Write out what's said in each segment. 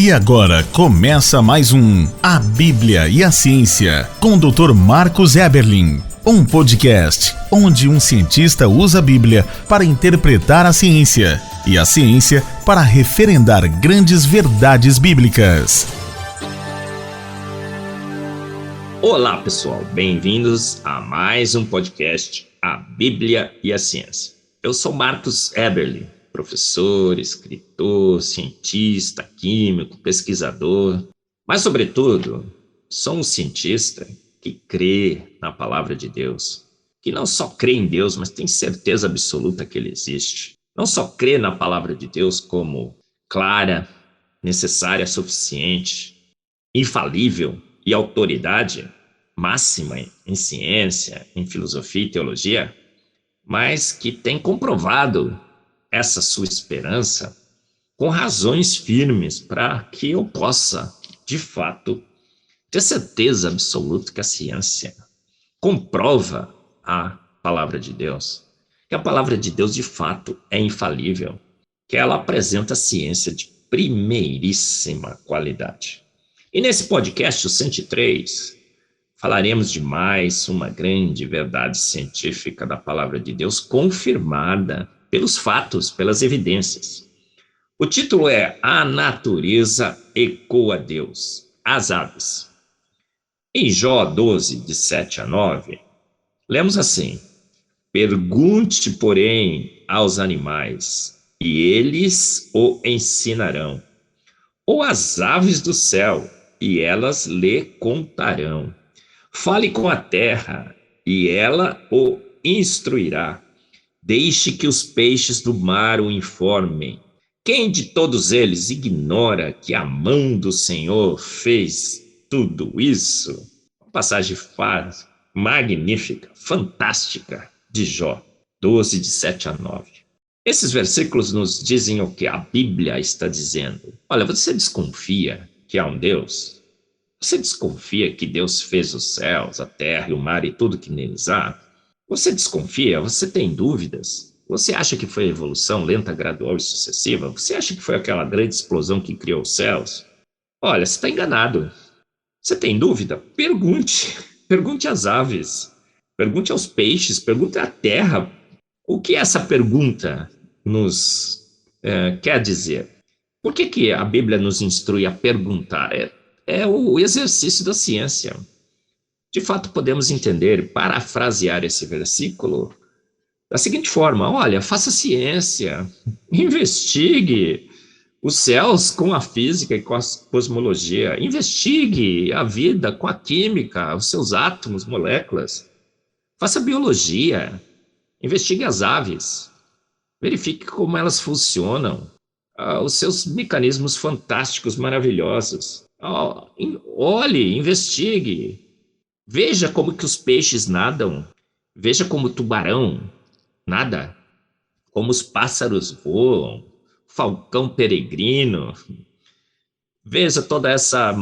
E agora começa mais um A Bíblia e a Ciência, com o Dr. Marcos Eberlin. Um podcast onde um cientista usa a Bíblia para interpretar a ciência e a ciência para referendar grandes verdades bíblicas. Olá, pessoal. Bem-vindos a mais um podcast A Bíblia e a Ciência. Eu sou Marcos Eberlin, professor, escritor, cientista, químico, pesquisador, mas, sobretudo, sou um cientista que crê na palavra de Deus, que não só crê em Deus, mas tem certeza absoluta que ele existe. Não só crê na palavra de Deus como clara, necessária, suficiente, infalível e autoridade máxima em ciência, em filosofia e teologia, mas que tem comprovado essa sua esperança com razões firmes para que eu possa, de fato, ter certeza absoluta que a ciência comprova a palavra de Deus, que a palavra de Deus, de fato, é infalível, que ela apresenta ciência de primeiríssima qualidade. E nesse podcast, o 103, falaremos de mais uma grande verdade científica da palavra de Deus, confirmada pelos fatos, pelas evidências. O título é A Natureza Ecoa Deus, as aves. Em Jó 12, de 7 a 9, lemos assim: Pergunte, porém, aos animais, e eles o ensinarão, ou às aves do céu, e elas lhe contarão. Fale com a terra, e ela o instruirá. Deixe que os peixes do mar o informem. Quem de todos eles ignora que a mão do Senhor fez tudo isso? Uma passagem magnífica, fantástica, de Jó 12, de 7 a 9. Esses versículos nos dizem o que a Bíblia está dizendo. Olha, você desconfia que há um Deus? Você desconfia que Deus fez os céus, a terra e o mar e tudo que neles há? Você desconfia? Você tem dúvidas? Você acha que foi a evolução lenta, gradual e sucessiva? Você acha que foi aquela grande explosão que criou os céus? Olha, você está enganado. Você tem dúvida? Pergunte. Pergunte às aves. Pergunte aos peixes. Pergunte à terra. O que essa pergunta nos quer dizer? Por que a Bíblia nos instrui a perguntar? É o exercício da ciência. De fato, podemos entender, parafrasear esse versículo da seguinte forma: olha, faça ciência, investigue os céus com a física e com a cosmologia, investigue a vida com a química, os seus átomos, moléculas, faça biologia, investigue as aves, verifique como elas funcionam, os seus mecanismos fantásticos, maravilhosos. Olhe, investigue, veja como que os peixes nadam, veja como o tubarão nada, como os pássaros voam, falcão peregrino. Veja toda essa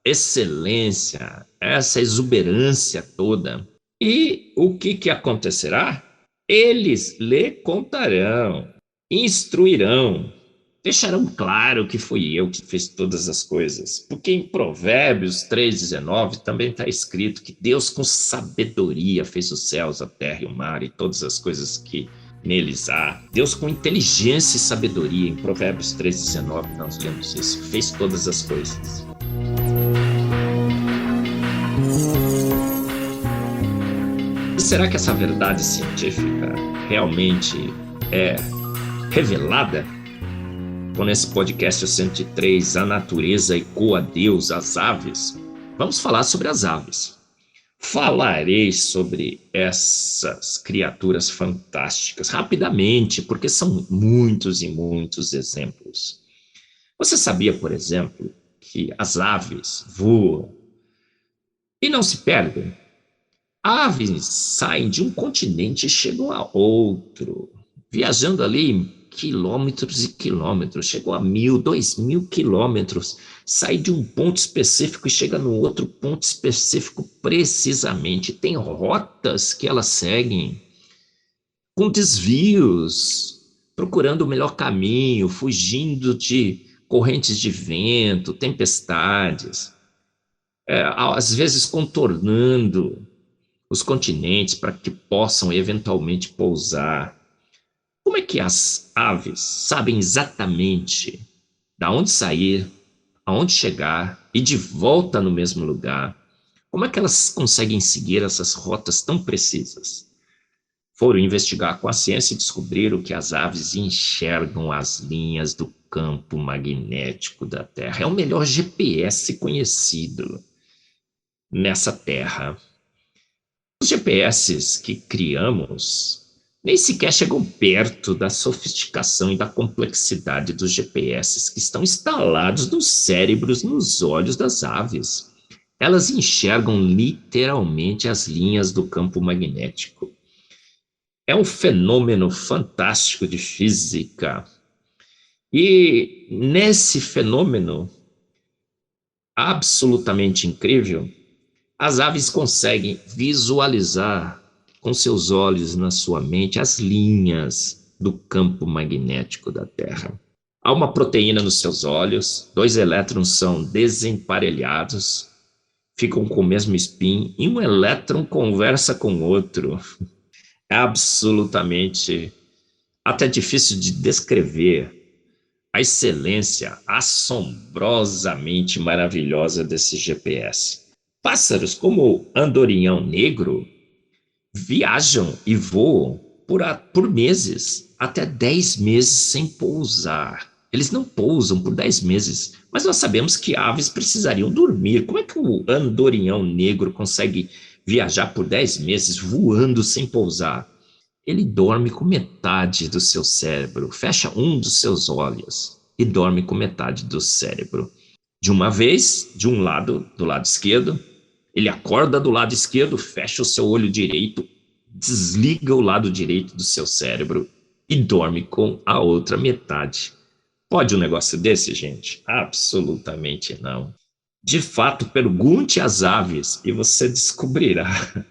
excelência, essa exuberância toda. E o que acontecerá? Eles lhe contarão, instruirão, deixarão claro que fui eu que fiz todas as coisas. Porque em Provérbios 3,19 também está escrito que Deus com sabedoria fez os céus, a terra e o mar e todas as coisas que neles há. Deus com inteligência e sabedoria, em Provérbios 3,19 nós lemos isso, fez todas as coisas. E será que essa verdade científica realmente é revelada? Então, nesse podcast 103, A Natureza Ecoa Deus, as aves, vamos falar sobre as aves. Falarei sobre essas criaturas fantásticas rapidamente, porque são muitos e muitos exemplos. Você sabia, por exemplo, que as aves voam e não se perdem? Aves saem de um continente e chegam a outro, viajando ali quilômetros e quilômetros, chegou a 1.000, 2.000 quilômetros, sai de um ponto específico e chega no outro ponto específico precisamente. Tem rotas que elas seguem, com desvios, procurando o melhor caminho, fugindo de correntes de vento, tempestades, às vezes contornando os continentes para que possam eventualmente pousar. Como é que as aves sabem exatamente da onde sair, aonde chegar e de volta no mesmo lugar? Como é que elas conseguem seguir essas rotas tão precisas? Foram investigar com a ciência e descobriram que as aves enxergam as linhas do campo magnético da Terra. É o melhor GPS conhecido nessa Terra. Os GPS que criamos nem sequer chegam perto da sofisticação e da complexidade dos GPS que estão instalados nos cérebros, nos olhos das aves. Elas enxergam literalmente as linhas do campo magnético. É um fenômeno fantástico de física. E nesse fenômeno absolutamente incrível, as aves conseguem visualizar com seus olhos na sua mente as linhas do campo magnético da Terra. Há uma proteína nos seus olhos, 2 elétrons são desemparelhados, ficam com o mesmo spin e um elétron conversa com o outro. É absolutamente até difícil de descrever a excelência assombrosamente maravilhosa desse GPS. Pássaros como o andorinhão negro viajam e voam por meses, até 10 meses sem pousar. Eles não pousam por 10 meses, mas nós sabemos que aves precisariam dormir. Como é que o andorinhão negro consegue viajar por 10 meses voando sem pousar? Ele dorme com metade do seu cérebro, fecha um dos seus olhos e dorme com metade do cérebro. De uma vez, de um lado, do lado esquerdo, ele acorda do lado esquerdo, fecha o seu olho direito, desliga o lado direito do seu cérebro e dorme com a outra metade. Pode um negócio desse, gente? Absolutamente não. De fato, pergunte às aves e você descobrirá.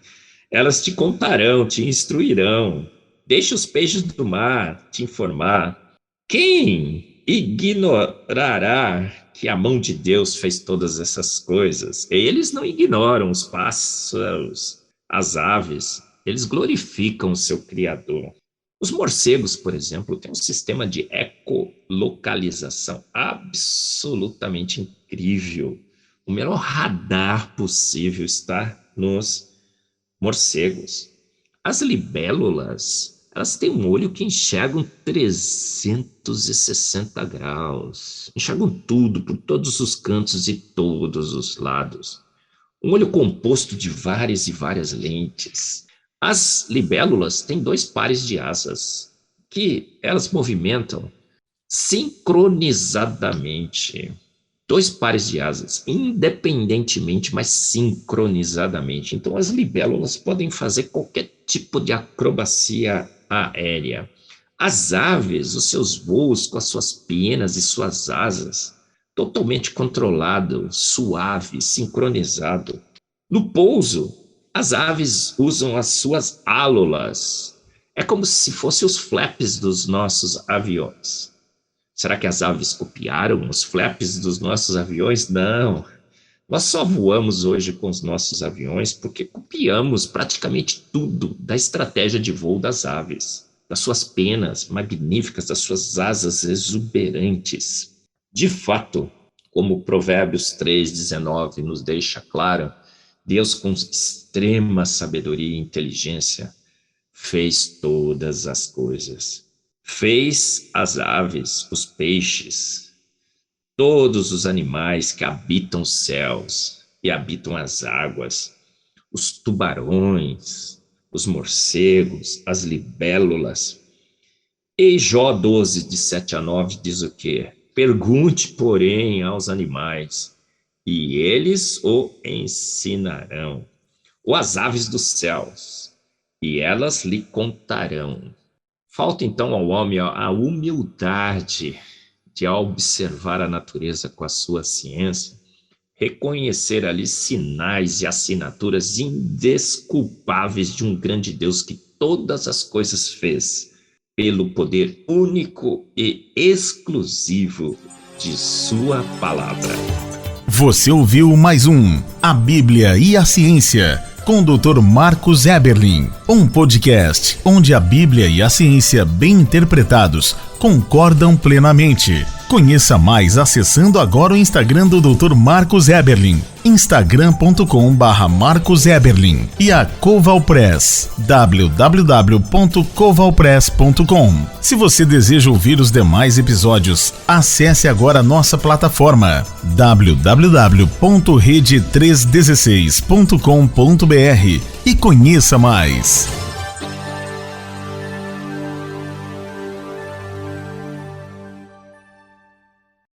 Elas te contarão, te instruirão. Deixe os peixes do mar te informar. Quem ignorará que a mão de Deus fez todas essas coisas? Eles não ignoram os pássaros, as aves. Eles glorificam o seu Criador. Os morcegos, por exemplo, têm um sistema de ecolocalização absolutamente incrível. O melhor radar possível está nos morcegos. As libélulas, elas têm um olho que enxergam 360 graus. Enxergam tudo, por todos os cantos e todos os lados. Um olho composto de várias e várias lentes. As libélulas têm 2 pares de asas, que elas movimentam sincronizadamente. 2 pares de asas, independentemente, mas sincronizadamente. Então, as libélulas podem fazer qualquer tipo de acrobacia aérea. As aves, os seus voos com as suas penas e suas asas, totalmente controlado, suave, sincronizado. No pouso, as aves usam as suas álulas. É como se fossem os flaps dos nossos aviões. Será que as aves copiaram os flaps dos nossos aviões? Não. Nós só voamos hoje com os nossos aviões porque copiamos praticamente tudo da estratégia de voo das aves, das suas penas magníficas, das suas asas exuberantes. De fato, como Provérbios 3:19 nos deixa claro, Deus, com extrema sabedoria e inteligência, fez todas as coisas. Fez as aves, os peixes, todos os animais que habitam os céus e habitam as águas, os tubarões, os morcegos, as libélulas. E Jó 12, de 7-9, diz o quê? Pergunte, porém, aos animais, e eles o ensinarão, ou às aves dos céus, e elas lhe contarão. Falta então ao homem a humildade de, ao observar a natureza com a sua ciência, reconhecer ali sinais e assinaturas indesculpáveis de um grande Deus que todas as coisas fez pelo poder único e exclusivo de sua palavra. Você ouviu mais um A Bíblia e a Ciência, com o Dr. Marcos Eberlin, um podcast onde a Bíblia e a ciência bem interpretados concordam plenamente. Conheça mais acessando agora o Instagram do Dr. Marcos Eberlin, instagram.com/Marcos Eberlin, e a Coval Press, www.covalpress.com. Se você deseja ouvir os demais episódios, acesse agora a nossa plataforma www.rede316.com.br e conheça mais.